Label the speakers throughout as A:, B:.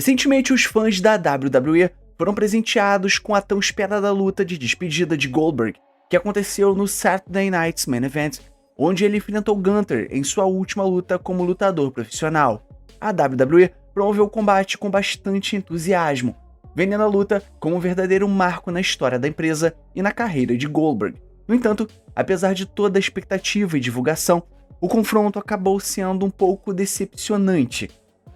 A: Recentemente, os fãs da WWE foram presenteados com a tão esperada luta de despedida de Goldberg, que aconteceu no Saturday Night's Main Event, onde ele enfrentou Gunther em sua última luta como lutador profissional. A WWE promoveu o combate com bastante entusiasmo, vendendo a luta como um verdadeiro marco na história da empresa e na carreira de Goldberg. No entanto, apesar de toda a expectativa e divulgação, o confronto acabou sendo um pouco decepcionante.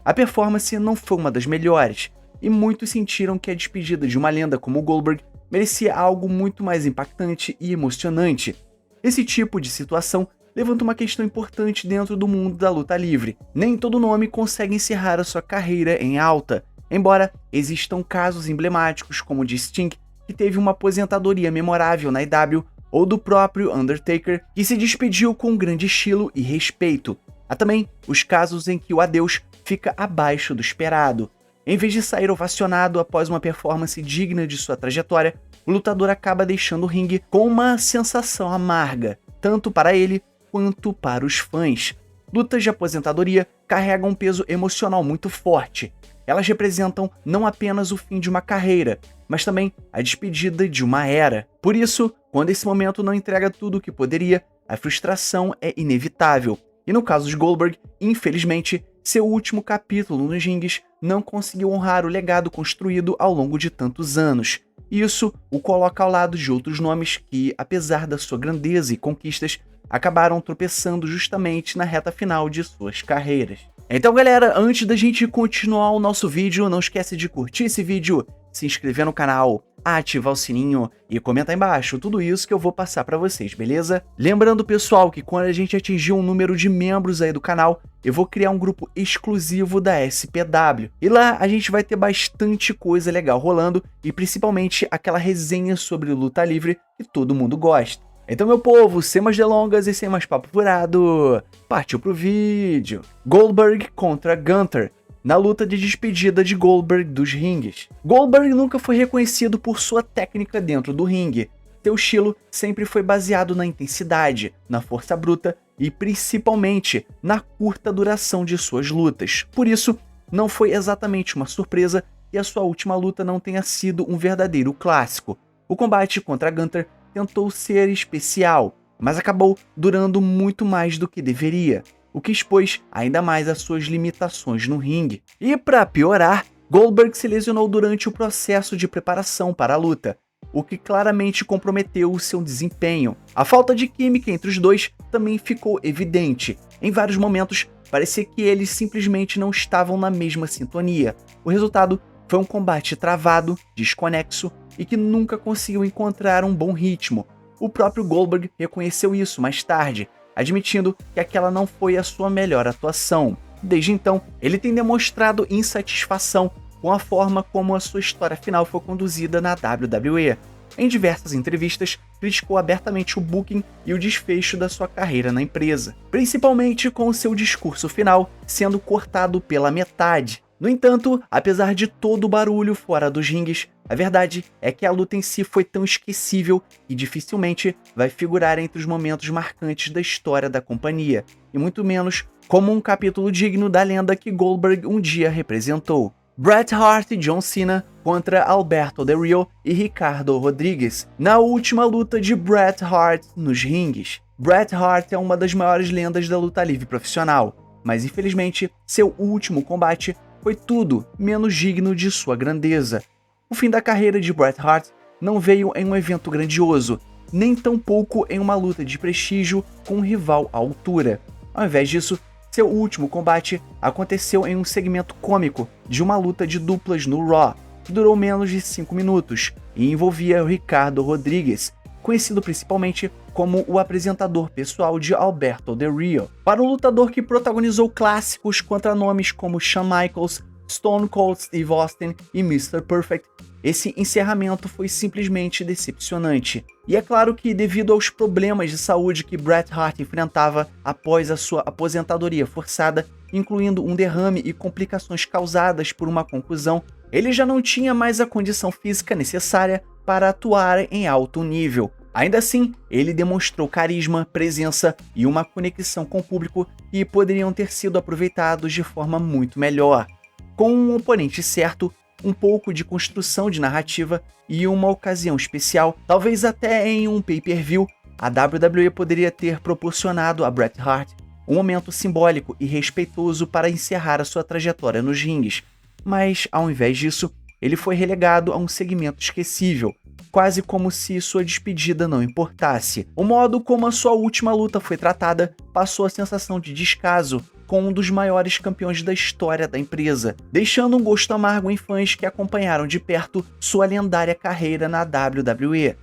A: A performance não foi uma das melhores, e muitos sentiram que a despedida de uma lenda como Goldberg merecia algo muito mais impactante e emocionante. Esse tipo de situação levanta uma questão importante dentro do mundo da luta livre. Nem todo nome consegue encerrar a sua carreira em alta, embora existam casos emblemáticos como o de Sting, que teve uma aposentadoria memorável na IW, ou do próprio Undertaker, que se despediu com grande estilo e respeito. Há também os casos em que o adeus fica abaixo do esperado. Em vez de sair ovacionado após uma performance digna de sua trajetória, o lutador acaba deixando o ringue com uma sensação amarga, tanto para ele quanto para os fãs. Lutas de aposentadoria carregam um peso emocional muito forte. Elas representam não apenas o fim de uma carreira, mas também a despedida de uma era. Por isso, quando esse momento não entrega tudo o que poderia, a frustração é inevitável. E no caso de Goldberg, infelizmente, seu último capítulo nos rings não conseguiu honrar o legado construído ao longo de tantos anos. Isso o coloca ao lado de outros nomes que, apesar da sua grandeza e conquistas, acabaram tropeçando justamente na reta final de suas carreiras. Então galera, antes da gente continuar o nosso vídeo, não esquece de curtir esse vídeo, se inscrever no canal, ativar o sininho e comentar aí embaixo tudo isso que eu vou passar pra vocês, beleza? Lembrando pessoal que quando a gente atingir um número de membros aí do canal, eu vou criar um grupo exclusivo da SPW. E lá a gente vai ter bastante coisa legal rolando e principalmente aquela resenha sobre luta livre que todo mundo gosta. Então meu povo, sem mais delongas e sem mais papo furado, partiu pro vídeo. Goldberg contra Gunther, na luta de despedida de Goldberg dos rings. Goldberg nunca foi reconhecido por sua técnica dentro do ringue. Seu estilo sempre foi baseado na intensidade, na força bruta e principalmente na curta duração de suas lutas. Por isso, não foi exatamente uma surpresa que a sua última luta não tenha sido um verdadeiro clássico. O combate contra Gunther tentou ser especial, mas acabou durando muito mais do que deveria, o que expôs ainda mais as suas limitações no ringue. E para piorar, Goldberg se lesionou durante o processo de preparação para a luta, o que claramente comprometeu o seu desempenho. A falta de química entre os dois também ficou evidente. Em vários momentos, parecia que eles simplesmente não estavam na mesma sintonia. O resultado foi um combate travado, desconexo e que nunca conseguiu encontrar um bom ritmo. O próprio Goldberg reconheceu isso mais tarde, admitindo que aquela não foi a sua melhor atuação. Desde então, ele tem demonstrado insatisfação com a forma como a sua história final foi conduzida na WWE. Em diversas entrevistas, criticou abertamente o booking e o desfecho da sua carreira na empresa, principalmente com o seu discurso final sendo cortado pela metade. No entanto, apesar de todo o barulho fora dos rings, a verdade é que a luta em si foi tão esquecível que dificilmente vai figurar entre os momentos marcantes da história da companhia, e muito menos como um capítulo digno da lenda que Goldberg um dia representou. Bret Hart e John Cena contra Alberto Del Rio e Ricardo Rodrigues, na última luta de Bret Hart nos rings. Bret Hart é uma das maiores lendas da luta livre profissional, mas infelizmente seu último combate foi tudo menos digno de sua grandeza. O fim da carreira de Bret Hart não veio em um evento grandioso, nem tampouco em uma luta de prestígio com um rival à altura. Ao invés disso, seu último combate aconteceu em um segmento cômico de uma luta de duplas no Raw, que durou menos de 5 minutos e envolvia o Ricardo Rodrigues, conhecido principalmente como o apresentador pessoal de Alberto Del Rio. Para um lutador que protagonizou clássicos contra nomes como Shawn Michaels, Stone Cold Steve Austin e Mr. Perfect, esse encerramento foi simplesmente decepcionante. E é claro que, devido aos problemas de saúde que Bret Hart enfrentava após a sua aposentadoria forçada, incluindo um derrame e complicações causadas por uma contusão, ele já não tinha mais a condição física necessária para atuar em alto nível. Ainda assim, ele demonstrou carisma, presença e uma conexão com o público que poderiam ter sido aproveitados de forma muito melhor. Com um oponente certo, um pouco de construção de narrativa e uma ocasião especial, talvez até em um pay-per-view, a WWE poderia ter proporcionado a Bret Hart um momento simbólico e respeitoso para encerrar a sua trajetória nos ringues, mas ao invés disso, ele foi relegado a um segmento esquecível, quase como se sua despedida não importasse. O modo como a sua última luta foi tratada passou a sensação de descaso com um dos maiores campeões da história da empresa, deixando um gosto amargo em fãs que acompanharam de perto sua lendária carreira na WWE.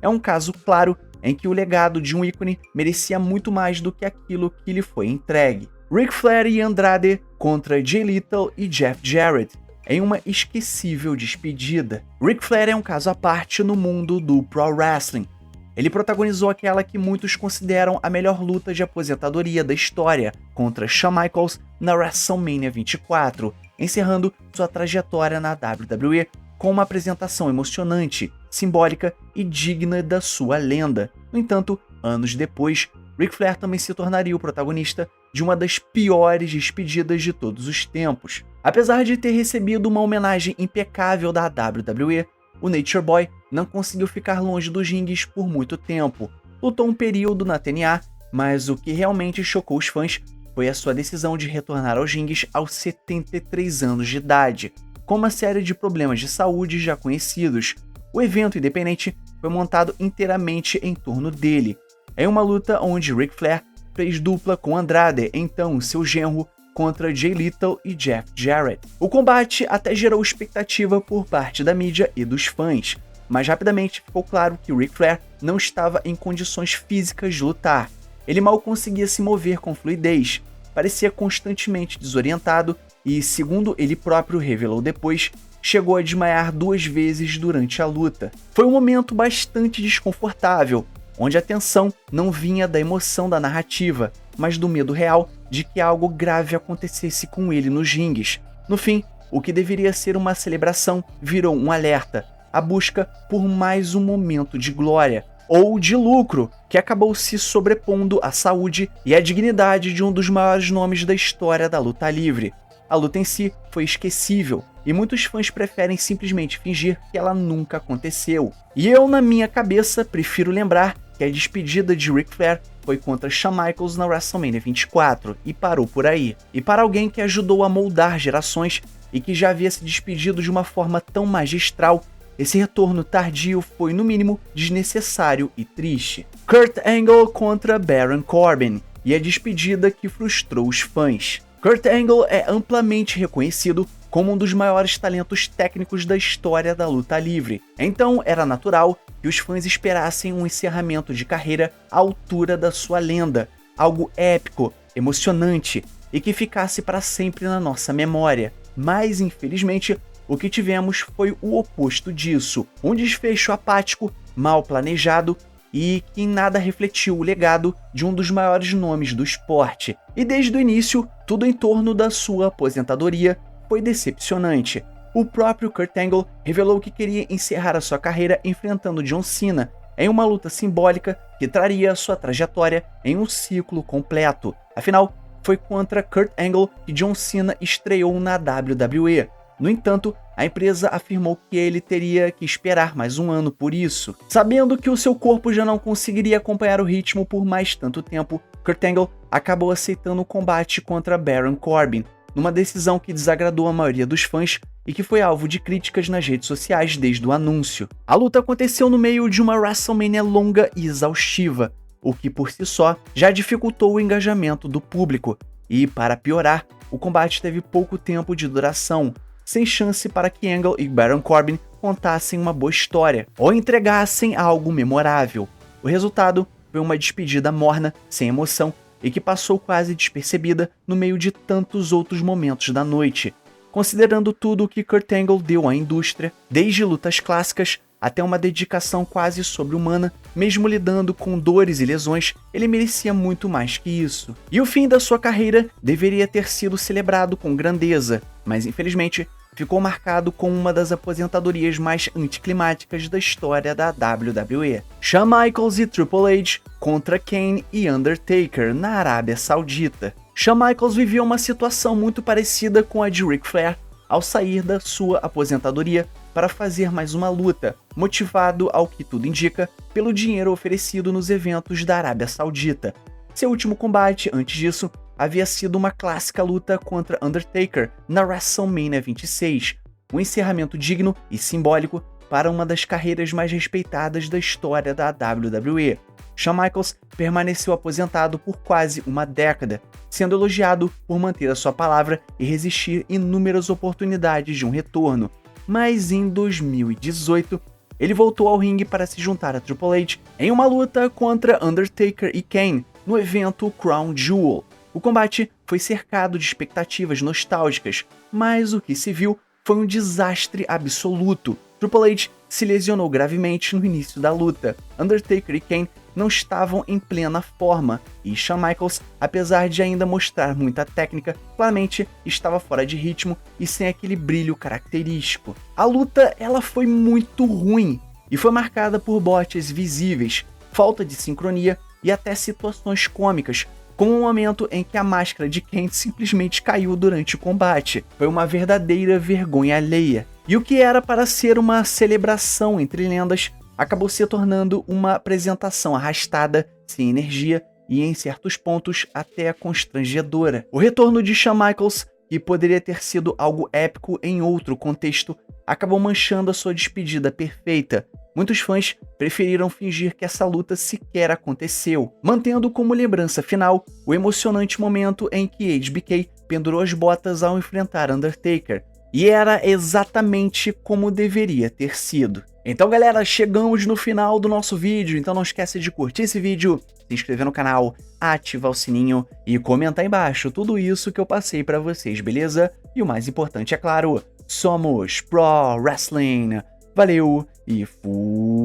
A: É um caso claro em que o legado de um ícone merecia muito mais do que aquilo que lhe foi entregue. Ric Flair e Andrade contra Jay Lethal e Jeff Jarrett, em uma esquecível despedida. Ric Flair é um caso à parte no mundo do pro wrestling. Ele protagonizou aquela que muitos consideram a melhor luta de aposentadoria da história contra Shawn Michaels na WrestleMania 24, encerrando sua trajetória na WWE com uma apresentação emocionante, simbólica e digna da sua lenda. No entanto, anos depois, Ric Flair também se tornaria o protagonista de uma das piores despedidas de todos os tempos. Apesar de ter recebido uma homenagem impecável da WWE, o Nature Boy não conseguiu ficar longe dos ringues por muito tempo. Lutou um período na TNA, mas o que realmente chocou os fãs foi a sua decisão de retornar aos ringues aos 73 anos de idade, com uma série de problemas de saúde já conhecidos. O evento independente foi montado inteiramente em torno dele, em uma luta onde Ric Flair fez dupla com Andrade, então seu genro, contra Jay Lethal e Jeff Jarrett. O combate até gerou expectativa por parte da mídia e dos fãs, mas rapidamente ficou claro que Ric Flair não estava em condições físicas de lutar. Ele mal conseguia se mover com fluidez, parecia constantemente desorientado e, segundo ele próprio revelou depois, chegou a desmaiar 2 vezes durante a luta. Foi um momento bastante desconfortável, onde a tensão não vinha da emoção da narrativa, mas do medo real de que algo grave acontecesse com ele nos ringues. No fim, o que deveria ser uma celebração virou um alerta, a busca por mais um momento de glória, ou de lucro, que acabou se sobrepondo à saúde e à dignidade de um dos maiores nomes da história da luta livre. A luta em si foi esquecível, e muitos fãs preferem simplesmente fingir que ela nunca aconteceu. E eu, na minha cabeça, prefiro lembrar que a despedida de Ric Flair foi contra Shawn Michaels na WrestleMania 24, e parou por aí. E para alguém que ajudou a moldar gerações e que já havia se despedido de uma forma tão magistral, esse retorno tardio foi, no mínimo, desnecessário e triste. Kurt Angle contra Baron Corbin, e a despedida que frustrou os fãs. Kurt Angle é amplamente reconhecido como um dos maiores talentos técnicos da história da luta livre, então era natural que os fãs esperassem um encerramento de carreira à altura da sua lenda, algo épico, emocionante e que ficasse para sempre na nossa memória. Mas, infelizmente, o que tivemos foi o oposto disso, um desfecho apático, mal planejado e que em nada refletiu o legado de um dos maiores nomes do esporte. E desde o início, tudo em torno da sua aposentadoria foi decepcionante. O próprio Kurt Angle revelou que queria encerrar a sua carreira enfrentando John Cena em uma luta simbólica que traria sua trajetória em um ciclo completo. Afinal, foi contra Kurt Angle que John Cena estreou na WWE. No entanto, a empresa afirmou que ele teria que esperar mais um ano por isso. Sabendo que o seu corpo já não conseguiria acompanhar o ritmo por mais tanto tempo, Kurt Angle acabou aceitando o combate contra Baron Corbin, numa decisão que desagradou a maioria dos fãs e que foi alvo de críticas nas redes sociais desde o anúncio. A luta aconteceu no meio de uma WrestleMania longa e exaustiva, o que por si só já dificultou o engajamento do público, e, para piorar, o combate teve pouco tempo de duração, sem chance para que Angle e Baron Corbin contassem uma boa história ou entregassem algo memorável. O resultado foi uma despedida morna, sem emoção, e que passou quase despercebida no meio de tantos outros momentos da noite. Considerando tudo o que Kurt Angle deu à indústria, desde lutas clássicas até uma dedicação quase sobre-humana, mesmo lidando com dores e lesões, ele merecia muito mais que isso. E o fim da sua carreira deveria ter sido celebrado com grandeza, mas infelizmente ficou marcado com uma das aposentadorias mais anticlimáticas da história da WWE. Shawn Michaels e Triple H contra Kane e Undertaker na Arábia Saudita. Shawn Michaels vivia uma situação muito parecida com a de Ric Flair, ao sair da sua aposentadoria para fazer mais uma luta, motivado, ao que tudo indica, pelo dinheiro oferecido nos eventos da Arábia Saudita. Seu último combate, antes disso, havia sido uma clássica luta contra Undertaker na WrestleMania 26, um encerramento digno e simbólico para uma das carreiras mais respeitadas da história da WWE. Shawn Michaels permaneceu aposentado por quase uma década, sendo elogiado por manter a sua palavra e resistir inúmeras oportunidades de um retorno. Mas em 2018, ele voltou ao ringue para se juntar a Triple H em uma luta contra Undertaker e Kane no evento Crown Jewel. O combate foi cercado de expectativas nostálgicas, mas o que se viu foi um desastre absoluto. Triple H se lesionou gravemente no início da luta. Undertaker e Kane não estavam em plena forma, e Shawn Michaels, apesar de ainda mostrar muita técnica, claramente estava fora de ritmo e sem aquele brilho característico. A luta ela foi muito ruim e foi marcada por botes visíveis, falta de sincronia e até situações cômicas, como o momento em que a máscara de Kane simplesmente caiu durante o combate. Foi uma verdadeira vergonha alheia. E o que era para ser uma celebração entre lendas acabou se tornando uma apresentação arrastada, sem energia e, em certos pontos, até constrangedora. O retorno de Shawn Michaels, que poderia ter sido algo épico em outro contexto, acabou manchando a sua despedida perfeita. Muitos fãs preferiram fingir que essa luta sequer aconteceu, mantendo como lembrança final o emocionante momento em que HBK pendurou as botas ao enfrentar Undertaker. E era exatamente como deveria ter sido. Então galera, chegamos no final do nosso vídeo, então não esquece de curtir esse vídeo, se inscrever no canal, ativar o sininho e comentar aí embaixo tudo isso que eu passei pra vocês, beleza? E o mais importante, é claro, somos Pro Wrestling. Valeu e fui!